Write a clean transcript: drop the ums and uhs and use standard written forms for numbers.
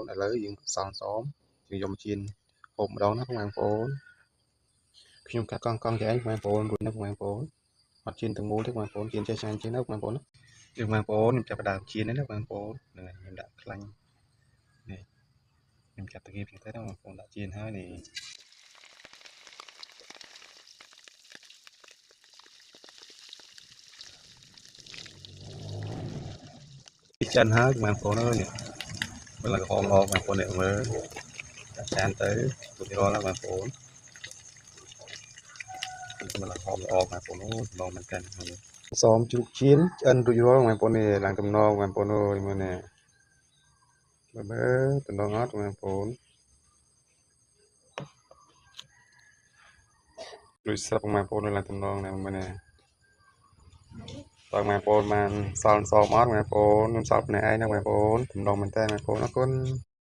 นឥឡូវយើងសល់សមយើងយកមកចៀនហូបម្ដងណាបងប្អូនខ្ញុំកាត់កង់ចែងបងប្អូនរួចណាបងប្អូនអត់ចៀនទាំងមូលទេបងប្អូនចៀនចេះច្រើនជាងណាបងប្អូនយើងបងប្អូនខ្ញុំចាប់ផ្ដើមចៀននេះណាបងប្អូនហ្នឹងហើយខ្ញុំដាក់ខ្លាញ់នេះខ្ញុំចាប់តាគៀបចឹងទៅណាបងប្អូនដាក់ចៀនហើយនេះចិនហើយបងប្អូនអើយនេះបើឡើងហមល្អបងប្អូននេះមើលដាក់ចានទៅទុករាល់ណាបងប្អូនមកឡើងហមល្អបងប្អូនអូម្ដងមិនកាន់ហើយសមជ្រូកចៀនឆ្អិនរួចរាល់បងប្អូននេះឡើងតំណងបងប្អូនអើយមើលនេះមើលតំណងអត់បងប្អូនរួចស្រាប់បងប្អូនឡើងតំណងណាមើលនេះបងប្អូនបានសល់សមអត់បងប្អូនខ្ញុំសល់ភ្នាក់ឯងណាបងប្អូនតំណងមែនតើបងប្អូនអរគុណ